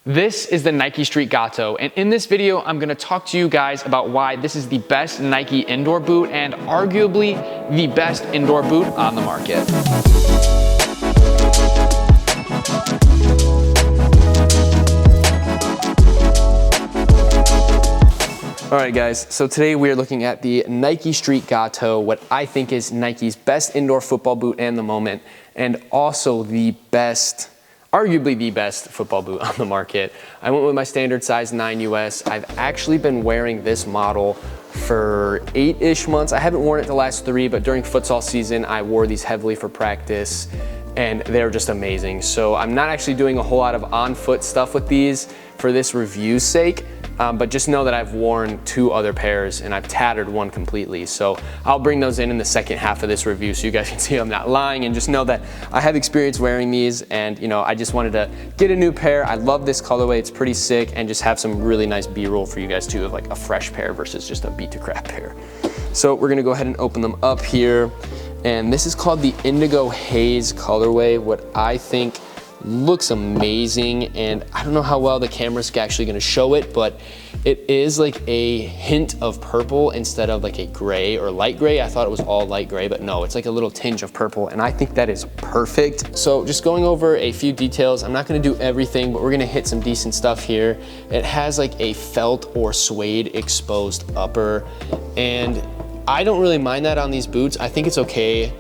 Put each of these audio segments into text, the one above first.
This is the Nike Street Gato, and in this video, I'm gonna talk to you guys about why this is the best Nike indoor boot and arguably the best indoor boot on the market. All right guys, so today we are looking at the Nike Street Gato, what I think is Nike's best indoor football boot in the moment, and also the best, arguably the best football boot on the market. I went with my standard size 9 US. I've actually been wearing this model for 8-ish months. I haven't worn it the last 3, but during futsal season, I wore these heavily for practice and they're just amazing. So I'm not actually doing a whole lot of on-foot stuff with these for this review's sake, but just know that I've worn 2 other pairs and I've tattered one completely. So I'll bring those in the second half of this review so you guys can see I'm not lying, and just know that I have experience wearing these, and you know, I just wanted to get a new pair. I love this colorway, it's pretty sick, and just have some really nice B-roll for you guys too of like a fresh pair versus just a beat to crap pair. So we're gonna go ahead and open them up here. And this is called the Indigo Haze colorway, what I think looks amazing. And I don't know how well the camera's actually gonna show it, but it is like a hint of purple instead of like a gray or light gray. I thought it was all light gray, but no, it's like a little tinge of purple, and I think that is perfect. So just going over a few details, I'm not gonna do everything, but we're gonna hit some decent stuff here. It has like a felt or suede exposed upper, and I don't really mind that on these boots. I think it's okay.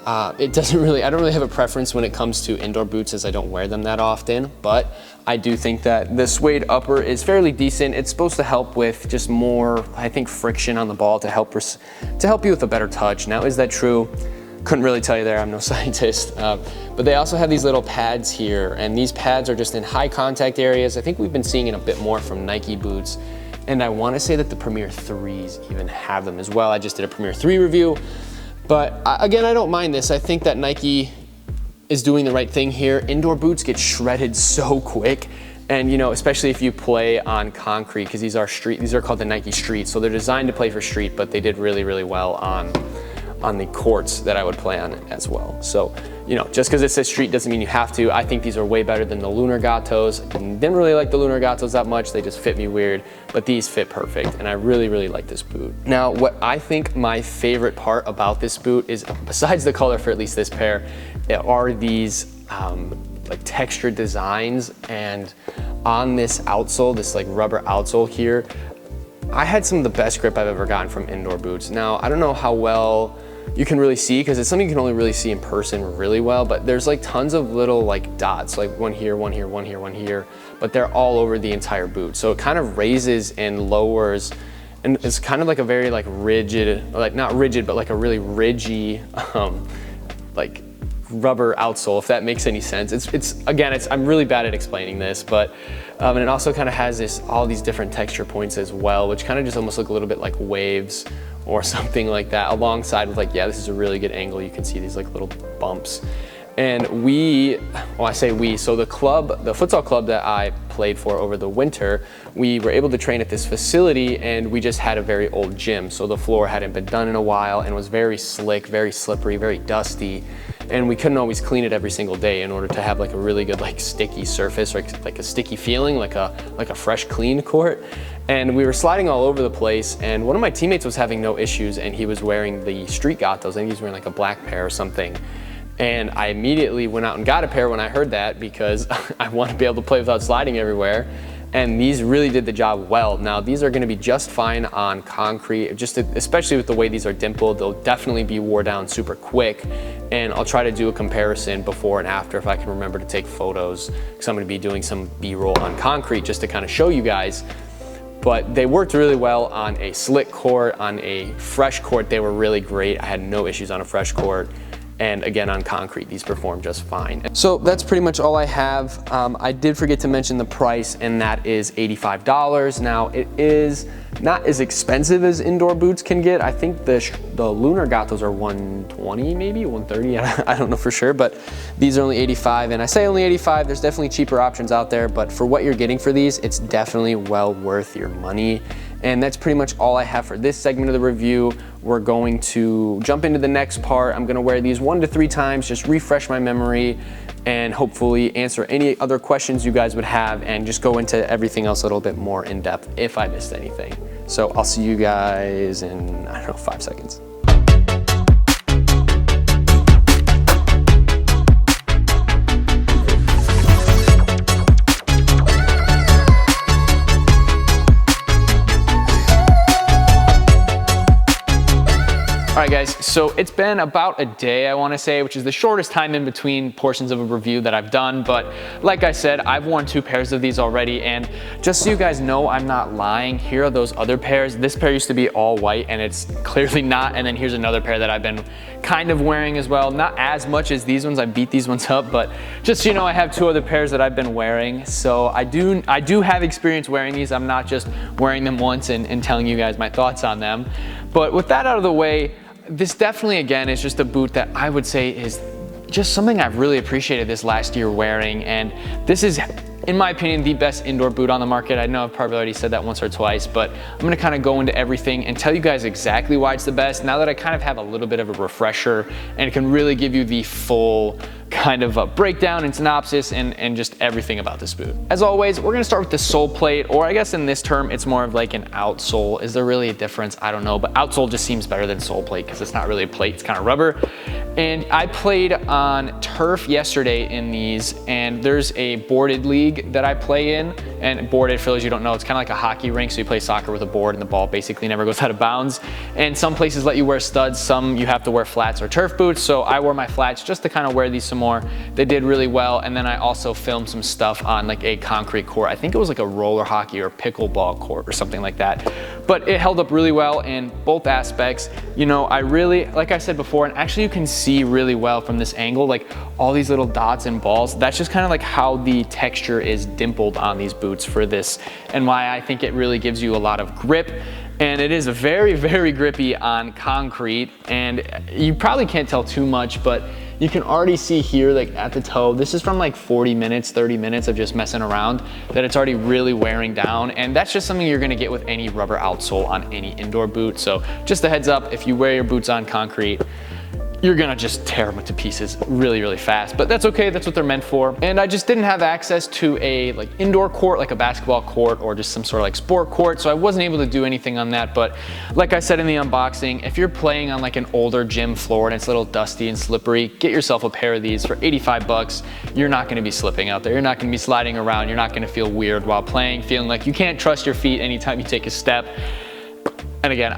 I don't really have a preference when it comes to indoor boots, as I don't wear them that often, but I do think that the suede upper is fairly decent. It's supposed to help with just more, I think, friction on the ball to help you with a better touch. Now, is that true? Couldn't really tell you there, I'm no scientist. But they also have these little pads here, and these pads are just in high contact areas. I think we've been seeing it a bit more from Nike boots. And I wanna say that the Premier 3s even have them as well. I just did a Premier 3 review. But again, I don't mind this. I think that Nike is doing the right thing here. Indoor boots get shredded so quick. And you know, especially if you play on concrete, because these are called the Nike Street. So they're designed to play for street, but they did really, really well on the courts that I would play on as well. So, you know, just because it says street doesn't mean you have to. I think these are way better than the Lunar Gatos. Didn't really like the Lunar Gatos that much. They just fit me weird, but these fit perfect. And I really, really like this boot. Now, what I think my favorite part about this boot is, besides the color for at least this pair, are these like textured designs. And on this outsole, this like rubber outsole here, I had some of the best grip I've ever gotten from indoor boots. Now, I don't know how well you can really see, because it's something you can only really see in person really well, but there's like tons of little like dots, like one here, one here, one here, one here, but they're all over the entire boot. So it kind of raises and lowers, and it's kind of like a very like rigid, like not rigid, but like a really ridgy, like rubber outsole, if that makes any sense. I'm really bad at explaining this, but and it also kind of has all these different texture points as well, which kind of just almost look a little bit like waves or something like that, alongside with like, yeah, this is a really good angle. You can see these like little bumps. And I say we, so the futsal club that I played for over the winter, we were able to train at this facility, and we just had a very old gym. So the floor hadn't been done in a while and was very slick, very slippery, very dusty. And we couldn't always clean it every single day in order to have like a really good like sticky surface, or like a sticky feeling, like a fresh clean court. And we were sliding all over the place, and one of my teammates was having no issues, and he was wearing the Street Gatos. I think he was wearing like a black pair or something. And I immediately went out and got a pair when I heard that, because I want to be able to play without sliding everywhere. And these really did the job well. Now, these are gonna be just fine on concrete, especially with the way these are dimpled. They'll definitely be wore down super quick. And I'll try to do a comparison before and after if I can remember to take photos, because I'm gonna be doing some B-roll on concrete just to kind of show you guys. But they worked really well on a slick court. On a fresh court, they were really great. I had no issues on a fresh court. And again, on concrete, these perform just fine. So that's pretty much all I have. I did forget to mention the price, and that is $85. Now, it is not as expensive as indoor boots can get. I think the Lunar Gatos are $120, maybe $130. I don't know for sure, but these are only $85. And I say only $85, there's definitely cheaper options out there, but for what you're getting for these, it's definitely well worth your money. And that's pretty much all I have for this segment of the review. We're going to jump into the next part. I'm gonna wear these 1 to 3 times, just refresh my memory, and hopefully answer any other questions you guys would have and just go into everything else a little bit more in depth if I missed anything. So I'll see you guys in, I don't know, 5 seconds. All right guys, so it's been about a day, I wanna say, which is the shortest time in between portions of a review that I've done. But like I said, I've worn 2 pairs of these already, and just so you guys know, I'm not lying. Here are those other pairs. This pair used to be all white and it's clearly not. And then here's another pair that I've been kind of wearing as well. Not as much as these ones, I beat these ones up, but just so you know, I have 2 other pairs that I've been wearing. So I do have experience wearing these. I'm not just wearing them once and telling you guys my thoughts on them. But with that out of the way, this definitely, again, is just a boot that I would say is just something I've really appreciated this last year wearing. And this is, in my opinion, the best indoor boot on the market. I know I've probably already said that once or twice, but I'm gonna kind of go into everything and tell you guys exactly why it's the best now that I kind of have a little bit of a refresher and can really give you the full kind of a breakdown and synopsis and just everything about this boot. As always, we're gonna start with the sole plate, or I guess in this term, it's more of like an outsole. Is there really a difference? I don't know, but outsole just seems better than sole plate because it's not really a plate, it's kind of rubber. And I played on turf yesterday in these, and there's a boarded league that I play in, and boarded, for those you don't know, it's kind of like a hockey rink, so you play soccer with a board and the ball basically never goes out of bounds. And some places let you wear studs, some you have to wear flats or turf boots, so I wore my flats just to kind of wear these some more. They did really well, and then I also filmed some stuff on like a concrete court. I think it was like a roller hockey or pickleball court or something like that. But it held up really well in both aspects. You know, I really, like I said before, and actually you can see really well from this angle, like all these little dots and balls. That's just kind of like how the texture is dimpled on these boots for this, and why I think it really gives you a lot of grip. And it is very, very grippy on concrete, and you probably can't tell too much, but you can already see here, like at the toe, this is from like 40 minutes, 30 minutes of just messing around, that it's already really wearing down. And that's just something you're gonna get with any rubber outsole on any indoor boot. So just a heads up, if you wear your boots on concrete, you're gonna just tear them to pieces really, really fast. But that's okay, that's what they're meant for. And I just didn't have access to a like indoor court, like a basketball court or just some sort of like sport court, so I wasn't able to do anything on that. But like I said in the unboxing, if you're playing on like an older gym floor and it's a little dusty and slippery, get yourself a pair of these for 85 bucks. You're not gonna be slipping out there. You're not gonna be sliding around. You're not gonna feel weird while playing, feeling like you can't trust your feet anytime you take a step. And again,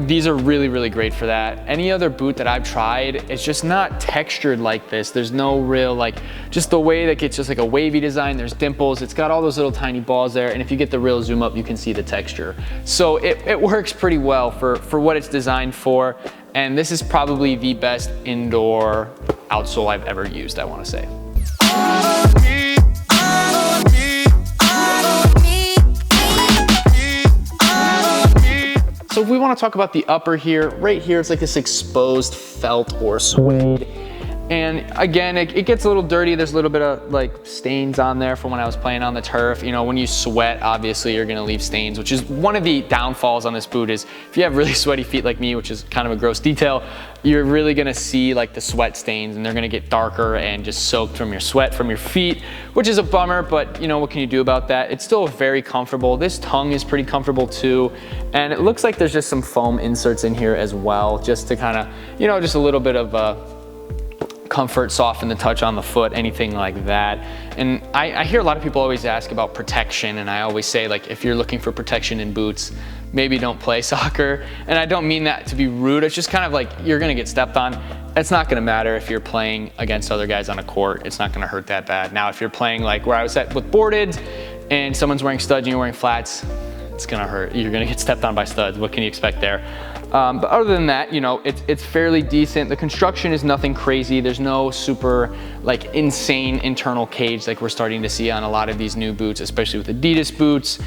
these are really, really great for that. Any other boot that I've tried, it's just not textured like this. There's no real, like, just the way that it's just like a wavy design. There's dimples. It's got all those little tiny balls there. And if you get the real zoom up, you can see the texture. So it works pretty well for what it's designed for. And this is probably the best indoor outsole I've ever used, I wanna say. So if we want to talk about the upper here, right here, it's like this exposed felt or suede. And again, it gets a little dirty. There's a little bit of like stains on there from when I was playing on the turf. You know, when you sweat, obviously you're gonna leave stains, which is one of the downfalls on this boot. Is if you have really sweaty feet like me, which is kind of a gross detail, you're really gonna see like the sweat stains, and they're gonna get darker and just soaked from your sweat from your feet, which is a bummer, but you know, what can you do about that? It's still very comfortable. This tongue is pretty comfortable too. And it looks like there's just some foam inserts in here as well, just to kind of, you know, just a little bit of comfort, soften the touch on the foot, anything like that. And I hear a lot of people always ask about protection, and I always say, like, if you're looking for protection in boots, maybe don't play soccer. And I don't mean that to be rude. It's just kind of like, you're gonna get stepped on. It's not gonna matter if you're playing against other guys on a court. It's not gonna hurt that bad. Now, if you're playing like where I was at with boarded and someone's wearing studs and you're wearing flats, it's gonna hurt. You're gonna get stepped on by studs. What can you expect there? But other than that, you know, it's fairly decent. The construction is nothing crazy. There's no super like insane internal cage like we're starting to see on a lot of these new boots, especially with Adidas boots.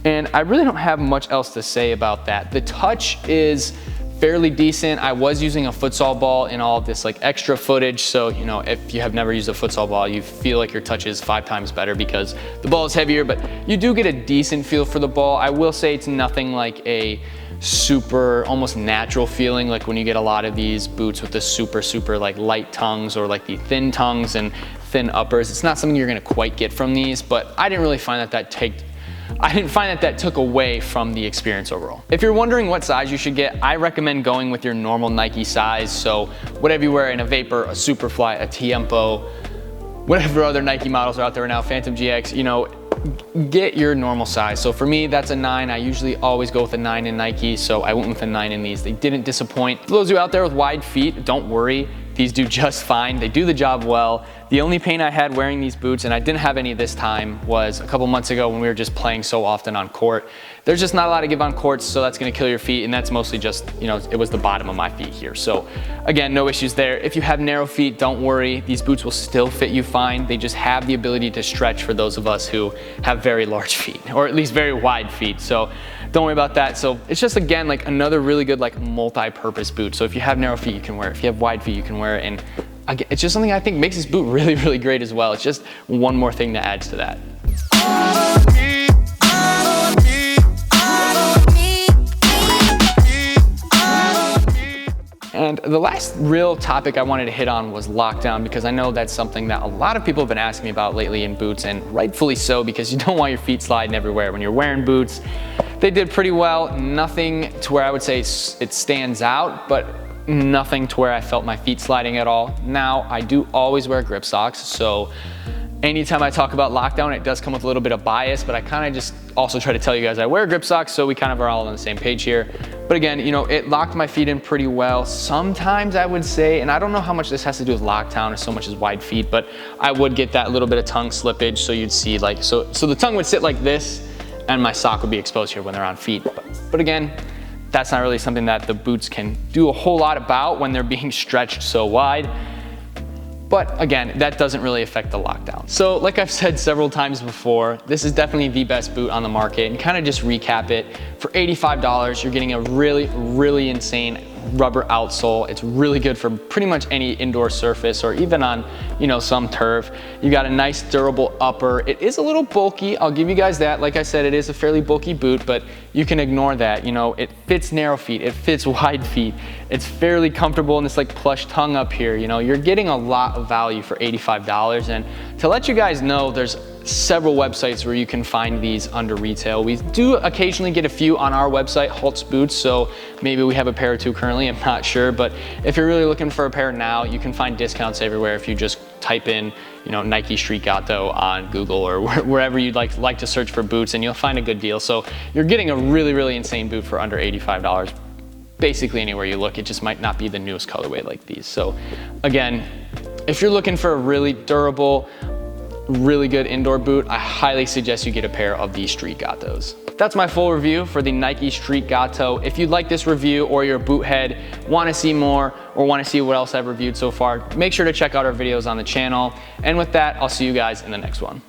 And I really don't have much else to say about that. The touch is fairly decent. I was using a futsal ball in all of this like extra footage. So, you know, if you have never used a futsal ball, you feel like your touch is 5 times better because the ball is heavier, but you do get a decent feel for the ball. I will say it's nothing like a super almost natural feeling like when you get a lot of these boots with the super like light tongues or like the thin tongues and thin uppers. It's not something you're gonna quite get from these, but I didn't really find that that took away from the experience overall. If you're wondering what size you should get, I recommend going with your normal Nike size. So whatever you wear in a Vapor, a Superfly, a Tiempo, whatever other Nike models are out there now, Phantom GX, you know, get your normal size. So for me, that's a 9. I usually always go with a 9 in Nike, so I went with a 9 in these. They didn't disappoint. For those of you out there with wide feet, don't worry. These do just fine. They do the job well. The only pain I had wearing these boots, and I didn't have any this time, was a couple months ago when we were just playing so often on court. There's just not a lot to give on courts, so that's gonna kill your feet, and that's mostly just, you know, it was the bottom of my feet here. So again, no issues there. If you have narrow feet, don't worry. These boots will still fit you fine. They just have the ability to stretch for those of us who have very large feet, or at least very wide feet. So don't worry about that. So it's just, again, like another really good like multi-purpose boot. So if you have narrow feet, you can wear it. If you have wide feet, you can wear it. And again, it's just something I think makes this boot really, really great as well. It's just one more thing that adds to that. And the last real topic I wanted to hit on was lockdown, because I know that's something that a lot of people have been asking me about lately in boots, and rightfully so, because you don't want your feet sliding everywhere when you're wearing boots. They did pretty well. Nothing to where I would say it stands out, but nothing to where I felt my feet sliding at all. Now, I do always wear grip socks, so anytime I talk about lockdown, it does come with a little bit of bias, but I kind of just also try to tell you guys I wear grip socks, so we kind of are all on the same page here. But again, you know, it locked my feet in pretty well. Sometimes I would say, and I don't know how much this has to do with lockdown or so much as wide feet, but I would get that little bit of tongue slippage, so you'd see like, so the tongue would sit like this, and my sock would be exposed here when they're on feet. But again, that's not really something that the boots can do a whole lot about when they're being stretched so wide. But again, that doesn't really affect the lockdown. So like I've said several times before, this is definitely the best boot on the market. And kind of just recap it, for $85, you're getting a really, really insane rubber outsole. It's really good for pretty much any indoor surface, or even on, you know, some turf. You got a nice durable upper. It is a little bulky, I'll give you guys that. Like I said, it is a fairly bulky boot, but you can ignore that. You know, it fits narrow feet, it fits wide feet. It's fairly comfortable in this like plush tongue up here. You know, you're getting a lot of value for $85. And to let you guys know, there's several websites where you can find these under retail. We do occasionally get a few on our website, Halt's Boots, so maybe we have a pair or two currently, I'm not sure, but if you're really looking for a pair now, you can find discounts everywhere if you just type in, you know, Nike Street Gato on Google or wherever you'd like to search for boots, and you'll find a good deal. So you're getting a really, really insane boot for under $85. Basically anywhere you look, it just might not be the newest colorway like these. So again, if you're looking for a really durable, really good indoor boot, I highly suggest you get a pair of these Street Gatos. That's my full review for the Nike Street Gato. If you'd like this review, or you're a boot head, want to see more, or want to see what else I've reviewed so far, make sure to check out our videos on the channel. And with that, I'll see you guys in the next one.